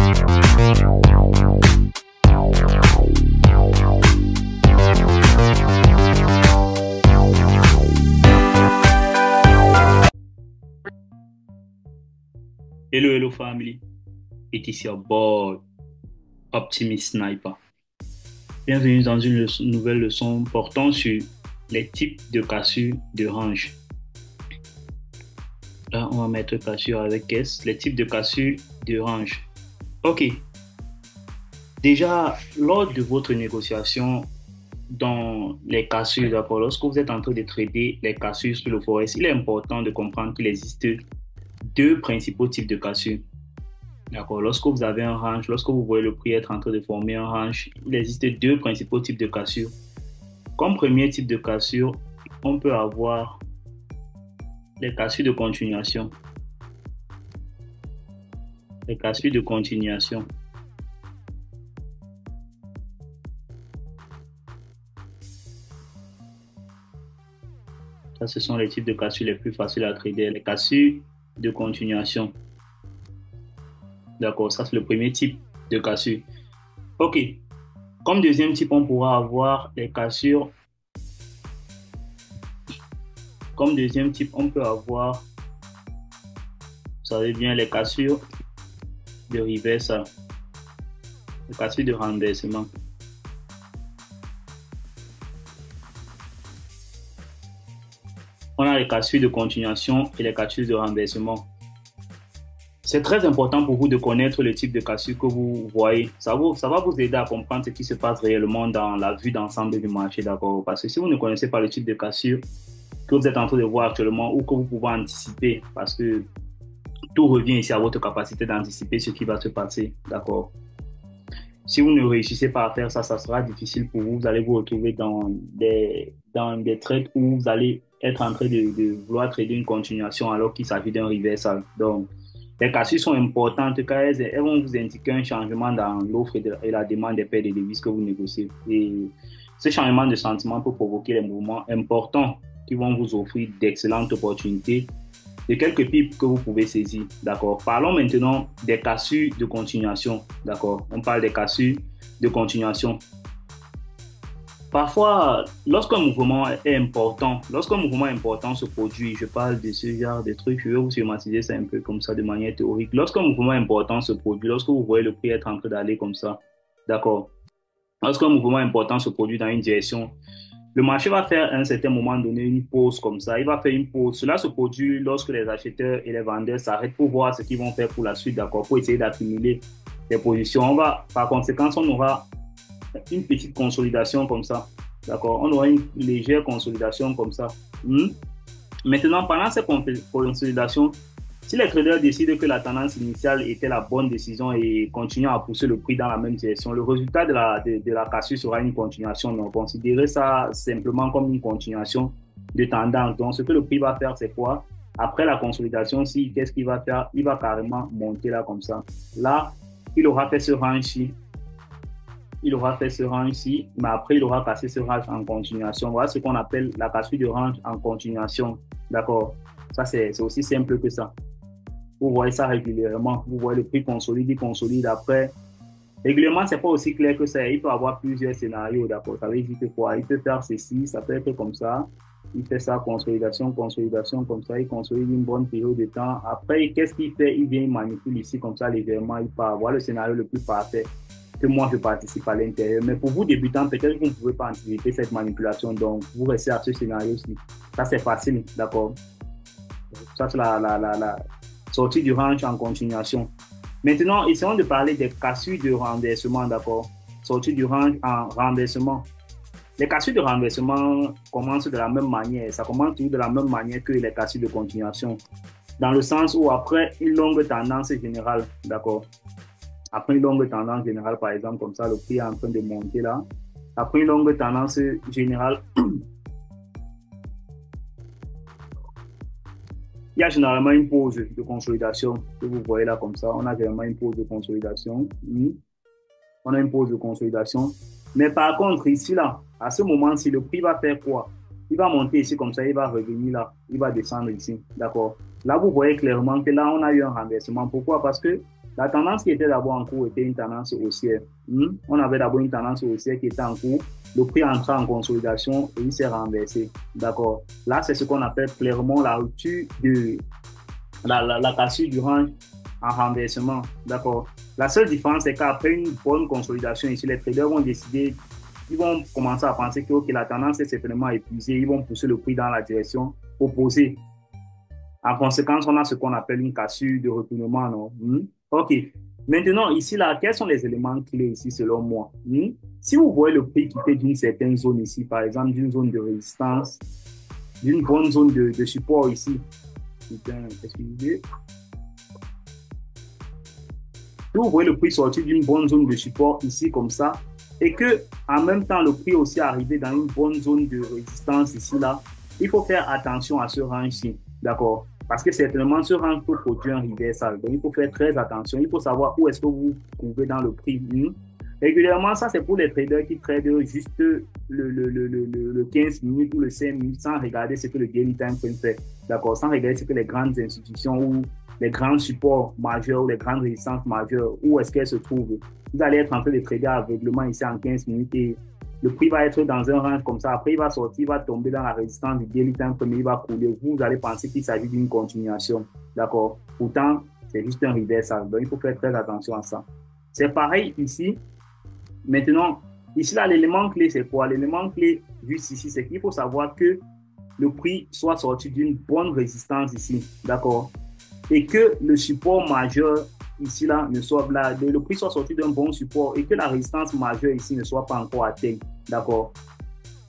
Hello, hello family. It is your boy, Optimist Sniper. Bienvenue dans une nouvelle leçon portant sur les types de cassures de range. Là, on va mettre cassure avec S, les types de cassures de range. Ok. Déjà, lors de votre négociation dans les cassures, d'accord, lorsque vous êtes en train de trader les cassures sur le forex, il est important de comprendre qu'il existe deux principaux types de cassures. D'accord. Lorsque vous avez un range, lorsque vous voyez le prix être en train de former un range, il existe deux principaux types de cassures. Comme premier type de cassure, on peut avoir les cassures de continuation. Les cassures de continuation. Ça, ce sont les types de cassures les plus faciles à trader. Les cassures de continuation. D'accord, ça c'est le premier type de cassure. Ok. Comme deuxième type, on pourra avoir les cassures. Comme deuxième type, on peut avoir, vous savez bien, les cassures de reversal. Les cassures de renversement. On a les cassures de continuation et les cassures de renversement. C'est très important pour vous de connaître le type de cassure que vous voyez. Ça va vous aider à comprendre ce qui se passe réellement dans la vue d'ensemble du marché, d'accord? Parce que si vous ne connaissez pas le type de cassure que vous êtes en train de voir actuellement ou que vous pouvez anticiper, parce que tout revient ici à votre capacité d'anticiper ce qui va se passer, d'accord? Si vous ne réussissez pas à faire ça, ça sera difficile pour vous. Vous allez vous retrouver dans des trades où vous allez être en train de vouloir trader une continuation alors qu'il s'agit d'un reversal. Donc, les cassures sont importantes car elles vont vous indiquer un changement dans l'offre et la demande des paires de devises que vous négociez. Et ce changement de sentiment peut provoquer des mouvements importants qui vont vous offrir d'excellentes opportunités de quelques pipes que vous pouvez saisir. D'accord. Parlons maintenant des cassures de continuation. D'accord. On parle des cassures de continuation. Parfois, lorsqu'un mouvement est important, lorsqu'un mouvement important se produit, je parle de ce genre de trucs, je vais vous schématiser ça un peu comme ça de manière théorique. Lorsqu'un mouvement important se produit, lorsque vous voyez le prix être en train d'aller comme ça, d'accord. Lorsqu'un mouvement important se produit dans une direction, le marché va faire à un certain moment donné une pause comme ça. Il va faire une pause. Cela se produit lorsque les acheteurs et les vendeurs s'arrêtent pour voir ce qu'ils vont faire pour la suite, d'accord, pour essayer d'accumuler les positions. Par conséquent, on aura une petite consolidation comme ça. D'accord? On aura une légère consolidation comme ça. Maintenant, pendant cette consolidation, si les traders décident que la tendance initiale était la bonne décision et continuent à pousser le prix dans la même direction, le résultat de la cassure sera une continuation. Donc, considérez ça simplement comme une continuation de tendance. Donc, ce que le prix va faire, c'est quoi? Après la consolidation, qu'est-ce qu'il va faire? Il va carrément monter là comme ça. Là, il aura fait ce range-ci. Il aura fait ce range-ci, mais après, il aura cassé ce range en continuation. Voilà ce qu'on appelle la cassure de range en continuation. D'accord? Ça, c'est aussi simple que ça. Vous voyez ça régulièrement. Vous voyez le prix consolide, il consolide après. Régulièrement, c'est pas aussi clair que ça. Il peut avoir plusieurs scénarios, d'accord? Ça veut dire que quoi? Il peut faire ceci, ça peut être comme ça. Il fait ça, consolidation, consolidation, comme ça. Il consolide une bonne période de temps. Après, qu'est-ce qu'il fait? Il vient, il manipule ici, comme ça, légèrement. Il peut avoir le scénario le plus parfait que moi, je participe à l'intérieur. Mais pour vous, débutants, peut-être que vous ne pouvez pas anticiper cette manipulation. Donc, vous restez à ce scénario-ci. Ça, c'est facile, d'accord? Ça, c'est la sortie du range en continuation. Maintenant, essayons de parler des cassures de renversement, d'accord? Sortie du range en renversement. Les cassures de renversement commencent de la même manière. Ça commence toujours de la même manière que les cassures de continuation. Dans le sens où après une longue tendance générale, d'accord? Après une longue tendance générale, par exemple, comme ça, le prix est en train de monter là. Après une longue tendance générale, il y a généralement une pause de consolidation que vous voyez là comme ça. On a généralement une pause de consolidation. On a une pause de consolidation. Mais par contre, ici, là, à ce moment-ci, le prix va faire quoi? Il va monter ici comme ça, il va revenir là, il va descendre ici. D'accord? Là, vous voyez clairement que là, on a eu un renversement. Pourquoi? Parce que La tendance qui était d'abord en cours était une tendance haussière. On avait d'abord une tendance haussière qui était en cours. Le prix entra en consolidation et il s'est renversé. D'accord. Là, c'est ce qu'on appelle clairement la rupture de la cassure du range en renversement. D'accord. La seule différence, c'est qu'après une bonne consolidation ici, les traders vont décider, ils vont commencer à penser que okay, la tendance est certainement épuisée. Ils vont pousser le prix dans la direction opposée. En conséquence, on a ce qu'on appelle une cassure de retournement. Non? OK. Maintenant, ici, là, quels sont les éléments clés ici, selon moi? Si vous voyez le prix quitter d'une certaine zone ici, par exemple, d'une zone de résistance, d'une bonne zone de support ici, excusez. Si vous voyez le prix sortir d'une bonne zone de support ici, comme ça, et que en même temps, le prix aussi arrivé dans une bonne zone de résistance ici, là, il faut faire attention à ce range-ci. D'accord? Parce que certainement, ce range peut produire un reversal. Donc, il faut faire très attention. Il faut savoir où est-ce que vous trouvez dans le prix. Régulièrement, ça, c'est pour les traders qui tradent juste le 15 minutes ou le 5 minutes sans regarder ce que le daily time frame fait. D'accord? Sans regarder ce que les grandes institutions ou les grands supports majeurs ou les grandes résistances majeures, où est-ce qu'elles se trouvent. Vous allez être en train de trader aveuglement ici en 15 minutes et le prix va être dans un range comme ça. Après, il va sortir, il va tomber dans la résistance du daily time frame, il va couler. Vous allez penser qu'il s'agit d'une continuation. D'accord? Pourtant, c'est juste un reversal. Donc, il faut faire très attention à ça. C'est pareil ici. Maintenant, ici, là, l'élément clé, c'est quoi? L'élément clé, juste ici, c'est qu'il faut savoir que le prix soit sorti d'une bonne résistance ici. D'accord? Et que le support majeur ici, là, ne soit là, le prix soit sorti d'un bon support et que la résistance majeure ici ne soit pas encore atteinte. D'accord?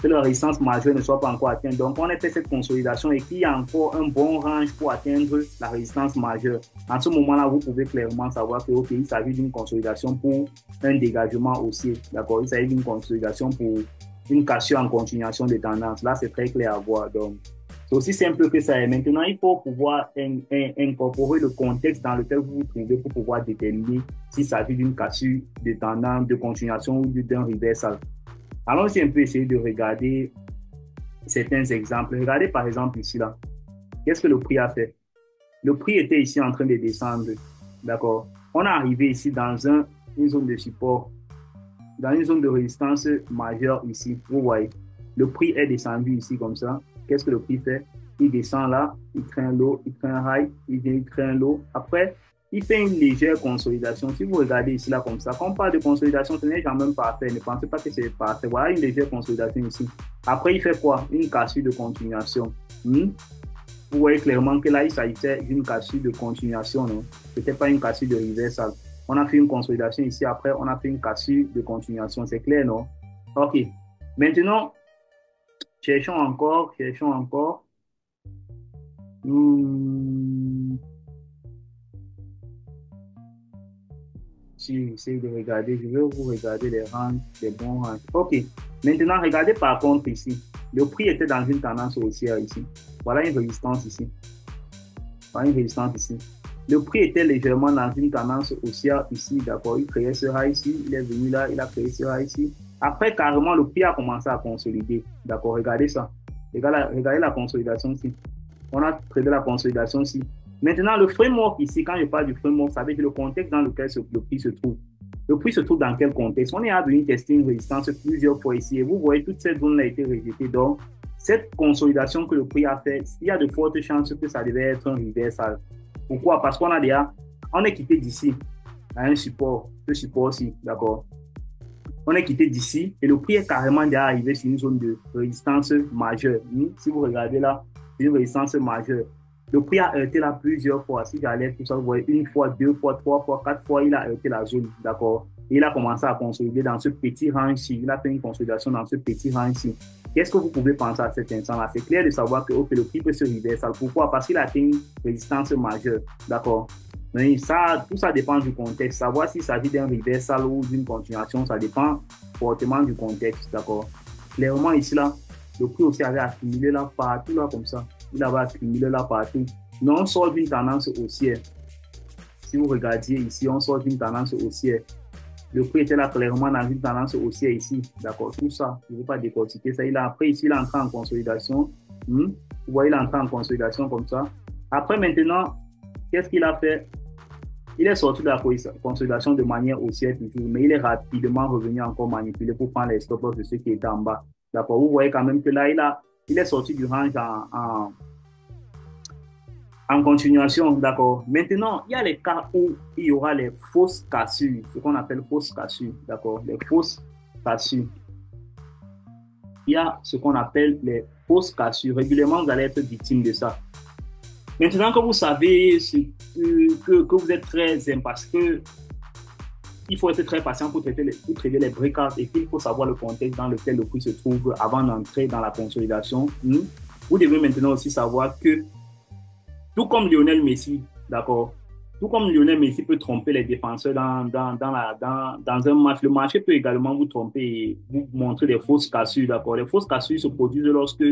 Que la résistance majeure ne soit pas encore atteinte. Donc, on a fait cette consolidation et qu'il y a encore un bon range pour atteindre la résistance majeure. En ce moment-là, vous pouvez clairement savoir que, OK, il s'agit d'une consolidation pour un dégagement haussier. D'accord? Il s'agit d'une consolidation pour une cassure en continuation de tendance. Là, c'est très clair à voir. Donc, c'est aussi simple que ça. Et maintenant, il faut pouvoir incorporer le contexte dans lequel vous vous trouvez pour pouvoir déterminer s'il s'agit d'une cassure de tendance, de continuation ou d'un reversal. Allons-y un peu essayer de regarder certains exemples. Regardez par exemple ici, là. Qu'est-ce que le prix a fait? Le prix était ici en train de descendre. D'accord? On est arrivé ici dans une zone de support, dans une zone de résistance majeure ici. Vous voyez, le prix est descendu ici comme ça. Qu'est-ce que le prix fait? Il descend là, il crée un low, il crée un high, il vient, il crée un low. Après, il fait une légère consolidation. Si vous regardez ici, là, comme ça, quand on parle de consolidation, ce n'est jamais parfait. Ne pensez pas que c'est parfait. Voilà une légère consolidation ici. Après, il fait quoi? Une cassure de continuation. Vous voyez clairement que là, il s'agissait d'une cassure de continuation. Ce n'était pas une cassure de reversal. On a fait une consolidation ici. Après, on a fait une cassure de continuation. C'est clair, non? OK. Maintenant, cherchons encore. Si j'essaie de regarder, je vais vous regarder les rangs, les bons rangs. OK. Maintenant, regardez par contre ici. Le prix était dans une tendance haussière ici. Voilà une résistance ici. Voilà une résistance ici. Le prix était légèrement dans une tendance haussière ici. D'accord. Il créait ce high ici. Il est venu là. Il a créé ce high ici. Après, carrément, le prix a commencé à consolider. D'accord. Regardez ça. Regardez la consolidation ici. On a tradé la consolidation ici. Maintenant, le framework ici, quand je parle du framework, ça veut dire le contexte dans lequel le prix se trouve. Le prix se trouve dans quel contexte? On est à venir tester une résistance plusieurs fois ici et vous voyez toute cette zone-là a été rejetée. Donc, cette consolidation que le prix a fait, il y a de fortes chances que ça devait être un reversal. Pourquoi? Parce qu'on a déjà, on est quitté d'ici à un support, ce support-ci, d'accord? On est quitté d'ici et le prix est carrément déjà arrivé sur une zone de résistance majeure. Si vous regardez là, une résistance majeure. Le prix a heurté là plusieurs fois. Si j'allais tout ça, vous voyez, une fois, deux fois, trois fois, quatre fois, il a heurté la zone, d'accord? Et il a commencé à consolider dans ce petit range-ci. Il a fait une consolidation dans ce petit range-ci. Qu'est-ce que vous pouvez penser à cet instant-là? C'est clair de savoir que le prix peut se reverser. Pourquoi? Parce qu'il a atteint une résistance majeure, d'accord? Mais ça, tout ça dépend du contexte. Savoir s'il s'agit d'un reversal ou d'une continuation, ça dépend fortement du contexte, d'accord? Clairement, ici, là, le prix aussi avait accumulé là partout, là, comme ça. Il avait accumulé là partout. Mais on sort d'une tendance haussière. Si vous regardiez ici, on sort d'une tendance haussière. Le prix était là clairement dans une tendance haussière ici. D'accord, tout ça, je ne vais pas décortiquer ça. Après, ici, il est entré en consolidation. Vous voyez, il est entré en consolidation comme ça. Après, maintenant, qu'est-ce qu'il a fait? Il est sorti de la consolidation de manière haussière toujours, mais il est rapidement revenu encore manipuler pour prendre les stop loss de ceux qui étaient en bas. D'accord? Vous voyez quand même que là, il est sorti du range en continuation. D'accord? Maintenant, il y a les cas où il y aura les fausses cassures, ce qu'on appelle fausses cassures. D'accord? Les fausses cassures. Il y a ce qu'on appelle les fausses cassures. Régulièrement, vous allez être victime de ça. Maintenant que vous savez que vous êtes très impatient, il faut être très patient pour traiter les breakouts et qu'il faut savoir le contexte dans lequel le prix se trouve avant d'entrer dans la consolidation. Vous devez maintenant aussi savoir que, tout comme Lionel Messi, d'accord, tout comme Lionel Messi peut tromper les défenseurs dans un match, le marché peut également vous tromper et vous montrer des fausses cassures, d'accord. Les fausses cassures se produisent lorsque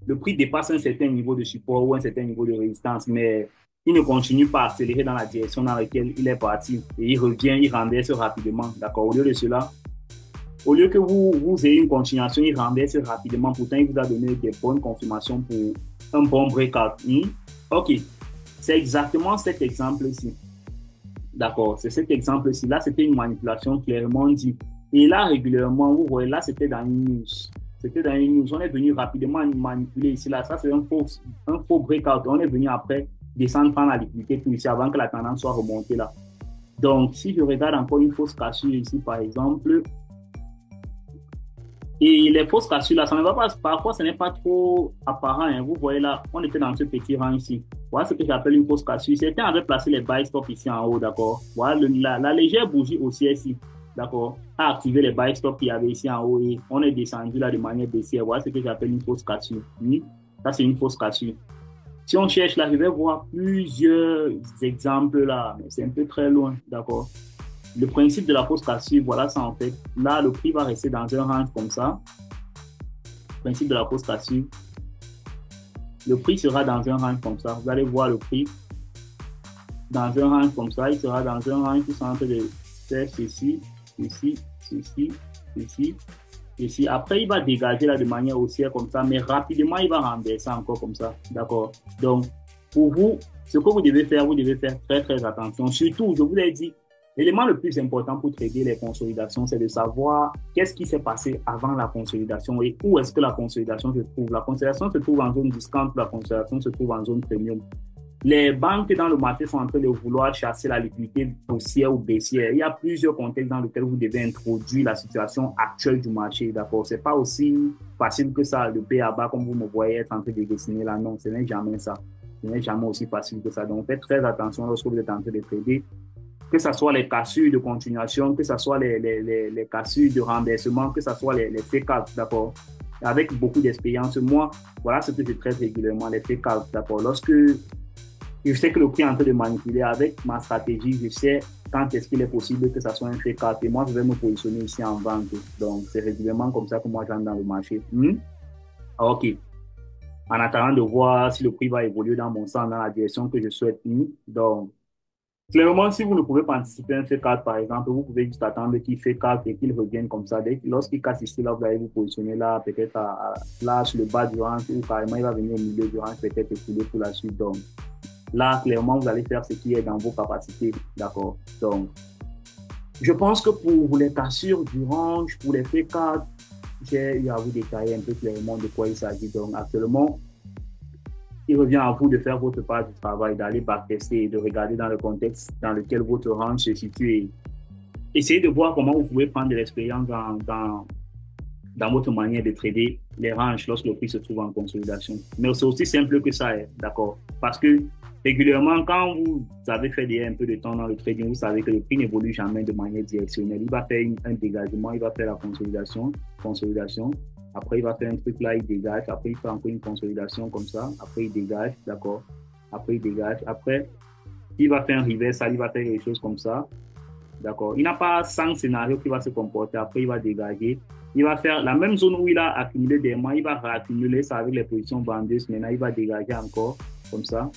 le prix dépasse un certain niveau de support ou un certain niveau de résistance, mais il ne continue pas à accélérer dans la direction dans laquelle il est parti et il revient, il renverse rapidement, d'accord. Au lieu de cela, au lieu que vous ayez une continuation, il renverse rapidement, pourtant il vous a donné des bonnes confirmations pour un bon breakout. Ok, c'est exactement cet exemple-ci. D'accord, c'est cet exemple-ci. Là, c'était une manipulation clairement dit. Et là, régulièrement, vous voyez, là, c'était dans une news. C'était dans une news. On est venu rapidement manipuler ici. Là, ça, c'est un faux breakout. On est venu après descendre prendre la liquidité tout ici avant que la tendance soit remontée là. Donc, si je regarde encore une fausse cassure ici, par exemple, et les fausses cassures là, ça ne va pas, parfois ce n'est pas trop apparent. Hein. Vous voyez là, on était dans ce petit rang ici. Voilà ce que j'appelle une fausse cassure. Certains avaient placé les buy stop ici en haut, d'accord. Voilà la légère bougie haussière ici, d'accord, a activé les buy stop qu'il y avait ici en haut et on est descendu là de manière baissière. Voilà ce que j'appelle une fausse cassure. Ça, c'est une fausse cassure. Si on cherche là, je vais voir plusieurs exemples là, mais c'est un peu très loin, d'accord. Le principe de la fausse cassure, voilà ça en fait. Là, le prix va rester dans un range comme ça. Le principe de la fausse cassure. Le prix sera dans un range comme ça. Vous allez voir le prix dans un range comme ça. Il sera dans un range qui sera en train de faire ceci, ceci, ceci, ceci, ceci. Après, il va dégager là de manière haussière comme ça, mais rapidement, il va renverser encore comme ça. D'accord? Donc, pour vous, ce que vous devez faire très, très attention. Surtout, je vous l'ai dit, l'élément le plus important pour traiter les consolidations, c'est de savoir qu'est-ce qui s'est passé avant la consolidation et où est-ce que la consolidation se trouve. La consolidation se trouve en zone discount, la consolidation se trouve en zone premium. Les banques dans le marché sont en train de vouloir chasser la liquidité haussière ou baissière. Il y a plusieurs contextes dans lesquels vous devez introduire la situation actuelle du marché, d'accord? C'est pas aussi facile que ça, le B à bas, comme vous me voyez être en train de dessiner là. Non, ce n'est jamais ça. Ce n'est jamais aussi facile que ça. Donc, faites très attention lorsque vous êtes en train de trader. Que ce soit les cassures de continuation, que ce soit les cassures de renversement, que ce soit les fake outs, d'accord? Avec beaucoup d'expérience, moi, voilà ce que je traite régulièrement, les fake outs, d'accord? Lorsque je sais que le prix est en train de manipuler avec ma stratégie, je sais quand est-ce qu'il est possible que ça soit un fake out et moi, je vais me positionner ici en vente. Donc, c'est régulièrement comme ça que moi, j'entre dans le marché. OK. En attendant de voir si le prix va évoluer dans mon sens, dans la direction que je souhaite. Donc, clairement, si vous ne pouvez pas anticiper un fake out, par exemple, vous pouvez juste attendre qu'il fake out et qu'il revienne comme ça. Lorsqu'il casse ici, là, vous allez vous positionner là, peut-être là, sur le bas du range, ou carrément, il va venir au milieu du range, peut-être écouler pour la suite. Donc, là, clairement, vous allez faire ce qui est dans vos capacités. D'accord? Donc, je pense que pour les cassures du range, pour les fake out, j'ai eu à vous détailler un peu clairement de quoi il s'agit. Donc, actuellement, il revient à vous de faire votre part du travail, d'aller backtester et de regarder dans le contexte dans lequel votre range se situe. Et essayez de voir comment vous pouvez prendre de l'expérience dans votre manière de trader les ranges lorsque le prix se trouve en consolidation. Mais c'est aussi simple que ça, d'accord? Parce que régulièrement, quand vous avez fait un peu de temps dans le trading, vous savez que le prix n'évolue jamais de manière directionnelle. Il va faire un dégagement, il va faire la consolidation. Après, il va faire un truc là, il dégage. Après, il fait encore une consolidation comme ça. Après, il dégage, d'accord? Après, il dégage. Après, il va faire un reverse, il va faire quelque chose comme ça. D'accord? Il n'a pas 100 scénarios qui va se comporter. Après, il va dégager. Il va faire la même zone où il a accumulé des mois. Il va réaccumuler ça avec les positions vendeuses. Maintenant, il va dégager encore comme ça.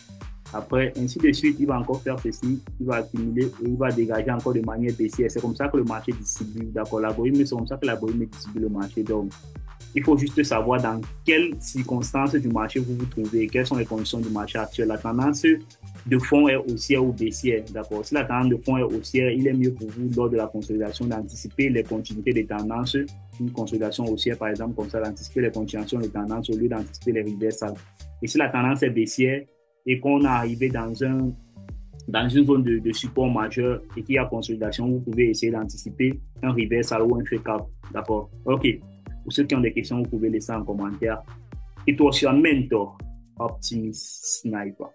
Après, ainsi de suite, il va encore faire ceci. Il va accumuler et il va dégager encore de manière baissière. C'est comme ça que le marché distribue. D'accord? L'algorithme, c'est comme ça que l'algorithme distribue le marché. Donc, Il faut juste savoir dans quelles circonstances du marché vous vous trouvez, quelles sont les conditions du marché actuel. La tendance de fond est haussière ou baissière, d'accord? Si la tendance de fond est haussière, il est mieux pour vous, lors de la consolidation, d'anticiper les continuités des tendances. Une consolidation haussière, par exemple, comme ça, d'anticiper les continuations des tendances au lieu d'anticiper les reversals. Et si la tendance est baissière et qu'on est arrivé dans une zone de support majeur et qu'il y a consolidation, vous pouvez essayer d'anticiper un reversal ou un fake out, d'accord? OK. Pour ceux qui ont des questions, vous pouvez laisser en commentaire. Et toi, je suis un mentor, Optimist Sniper.